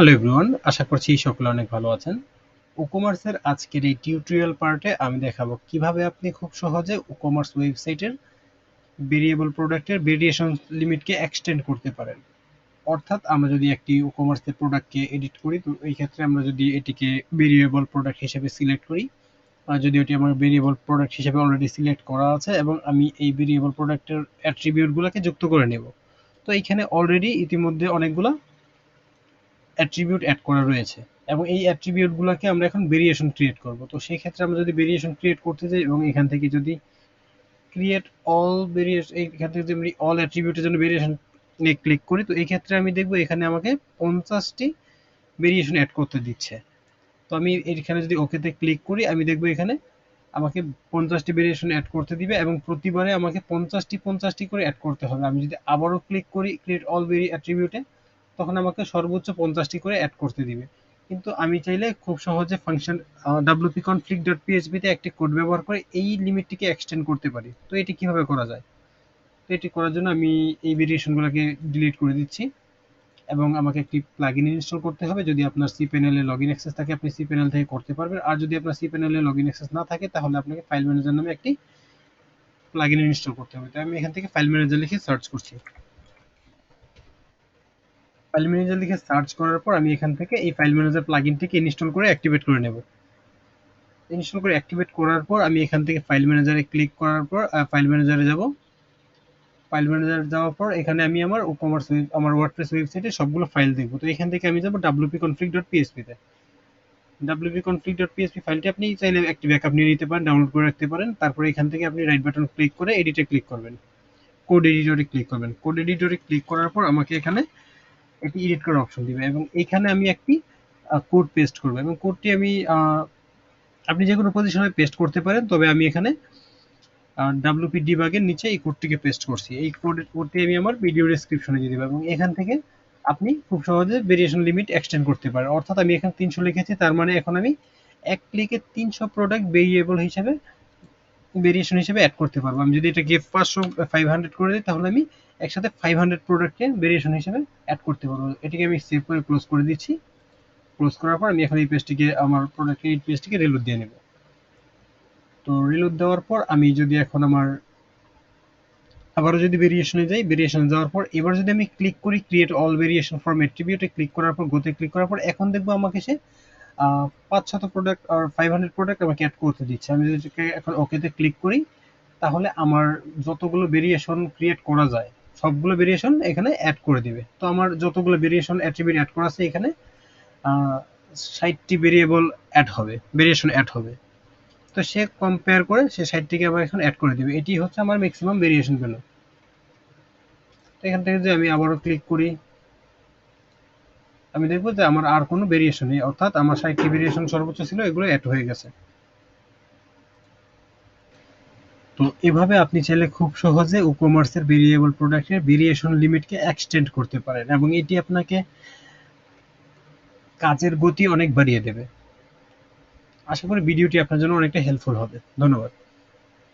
Hello everyone, আশা করছি সকলে অনেক ভালো আছেন। WooCommerce'ের আজকের এই টিউটোরিয়াল পার্টে আমি দেখাবো কিভাবে আপনি খুব সহজে WooCommerce ওয়েবসাইটের ভেরিয়েবল প্রোডাক্টের ভেরিয়েশন লিমিটকে এক্সটেন্ড করতে পারেন। অর্থাৎ আমরা যদি একটি WooCommerce'ের প্রোডাক্টকে এডিট করি, তো এই ক্ষেত্রে আমরা যদি এটিকে ভেরিয়েবল প্রোডাক্ট হিসেবে সিলেক্ট করি, যদি এটি আমার ভেরিয়েবল প্রোডাক্ট হিসেবে অলরেডি সিলেক্ট করা আছে এবং আমি এই ভেরিয়েবল প্রোডাক্টের অ্যাট্রিবিউটগুলোকে যুক্ত করে নেব, তো এইখানে অলরেডি ইতিমধ্যে অনেকগুলো অ্যাট্রিবিউট অ্যাড করা রয়েছে এবং এই অ্যাট্রিবিউটগুলোকে আমরা এখন ভেরিয়েশন ক্রিয়েট করব। তো সেই ক্ষেত্রে আমরা যদি ভেরিয়েশন ক্রিয়েট করতে যাই এবং এখান থেকে যদি ক্রিয়েট অল ভেরিয়েশন, এইখান থেকে যদি অল অ্যাট্রিবিউটের জন্য ভেরিয়েশন নিয়ে ক্লিক করি, তো এই ক্ষেত্রে আমি দেখব এখানে আমাকে 50টি ভেরিয়েশন অ্যাড করতে দিচ্ছে। তো আমি এখানে যদি ওকেতে ক্লিক করি, আমি দেখব এখানে আমাকে 50টি ভেরিয়েশন অ্যাড করতে দিবে এবং প্রতিবারে আমাকে 50টি করে অ্যাড করতে হবে। আমি যদি আবারও ক্লিক করি ক্রিয়েট অল অ্যাট্রিবিউটে, তখন আমাকে সর্বোচ্চ 50টি করে অ্যাড করতে দিবে। কিন্তু আমি চাইলে খুব সহজে ফাংশন wp-config.php তে একটি কোড ব্যবহার করে এই লিমিটটিকে এক্সটেন্ড করতে পারি। তো এটি কিভাবে করা যায়? তো এটি করার জন্য আমি এই ভেরিয়েশনগুলোকে ডিলিট করে দিচ্ছি এবং আমাকে একটি প্লাগইন ইনস্টল করতে হবে। যদি আপনার cpanel-এ লগইন অ্যাক্সেস থাকে, আপনি cpanel থেকে করতে পারবেন। আর যদি আপনার cpanel-এ লগইন অ্যাক্সেস না থাকে, তাহলে আপনাকে ফাইল ম্যানেজার নামে একটি প্লাগইন ইনস্টল করতে হবে। তাই আমি এখান থেকে ফাইল ম্যানেজার লিখে সার্চ করছি। ফাইল ম্যানেজার লিখে সার্চ করার পর আমি এখান থেকে এই ফাইল ম্যানেজার প্লাগইনটিকে ইনস্টল করে অ্যাক্টিভেট করে নেব। ইনস্টল করে অ্যাক্টিভেট করার পর আমি এখান থেকে ফাইল ম্যানেজারে ক্লিক করার পর ফাইল ম্যানেজারে যাব। ফাইল ম্যানেজার যাওয়ার পর এখানে আমি আমার আমার ওয়ার্ডপ্রেস ওয়েবসাইটে সবগুলো ফাইল দেখব। তো এখান থেকে আমি যাব wp-config.php তে। wp-config.php ফাইলটি আপনি চাইলে একটি ব্যাকআপ নিয়ে নিতে পারেন, ডাউনলোড করে রাখতে পারেন। তারপরে এখান থেকে আপনি রাইট বাটন ক্লিক করে এডিটে ক্লিক করবেন, কোড এডিটরে ক্লিক করবেন। কোড এডিটরে ক্লিক করার পর আমাকে এখানে একটি এডিট করার অপশন দিবে এবং এখানে আমি একটি কোড পেস্ট করব এবং কোডটি আমি আপনি যে কোনো পজিশনে পেস্ট করতে পারেন, তবে আমি এখানে WP ডিবাগের নিচে এই কোডটিকে পেস্ট করছি। এই কোডটি আমি আমার ভিডিও ডেসক্রিপশনে দিয়ে দেবো এবং এখান থেকে আপনি খুব সহজে ভেরিয়েশন লিমিট এক্সটেন্ড করতে পারেন। অর্থাৎ আমি এখানে 300 লিখেছি, তার মানে এখন আমি এক ক্লিকে 300 প্রোডাক্ট ভেরিয়েবল হিসেবে ভেরিয়েশন হিসেবে অ্যাড করতে পারবো। আমি যদি এটাকে 500 করে দিই, তাহলে আমি একসাথে 500 প্রোডাক্টকে ভেরিয়েশন হিসেবে অ্যাড করতে পারবো। এটিকে আমি সেভ করে ক্লোজ করে দিচ্ছি। ক্লোজ করার পর আমি এখন এই পেজটিকে, আমার প্রোডাক্টের এই পেজটিকে রিলোড দিয়ে নেব। তো রিলোড দেওয়ার পর আমি যদি এখন আবারও যদি ভেরিয়েশনে যাই, ভেরিয়েশনে যাওয়ার পর এবার যদি আমি ক্লিক করি ক্রিয়েট অল ভেরিয়েশন ফ্রম অ্যাট্রিবিউটে ক্লিক করার পর গোতে ক্লিক করার পর এখন দেখবো আমাকে সে 500 প্রোডাক্ট আর 500 প্রোডাক্ট আমাকে অ্যাড করতে দিচ্ছে। আমি যদি এখন ওকেতে ক্লিক করি, তাহলে আমার যতগুলো ভেরিয়েশন ক্রিয়েট করা যায় সবগুলো ভেরিয়েশন এখানে অ্যাড করে দিবে। তো আমার যতগুলো ভেরিয়েশন অ্যাট্রিবিউট অ্যাড করা আছে, এখানে 60টি ভেরিয়েবল অ্যাড হবে, ভেরিয়েশন অ্যাড হবে। তো সে কম্পেয়ার করে সে 60টিকে আবার এখন অ্যাড করে দিবে। এটি হচ্ছে আমার ম্যাক্সিমাম ভেরিয়েশন ভ্যালু। তো এখান থেকে যদি আমি আবারও ক্লিক করি, আমি দেখবো যে আমার আর কোনো ভেরিয়েশন নেই, অর্থাৎ আমার 60টি ভেরিয়েশন সর্বোচ্চ ছিল, এগুলো অ্যাড হয়ে গেছে। তো এভাবে আপনি চাইলে খুব সহজে WooCommerce'ের ভেরিয়েবল প্রোডাক্টের ভেরিয়েশন লিমিটকে এক্সটেন্ড করতে পারেন এবং এটি আপনাকে কাজের গতি অনেক বাড়িয়ে দেবে। আশা করি ভিডিওটি আপনার জন্য অনেকটা হেল্পফুল হবে। ধন্যবাদ।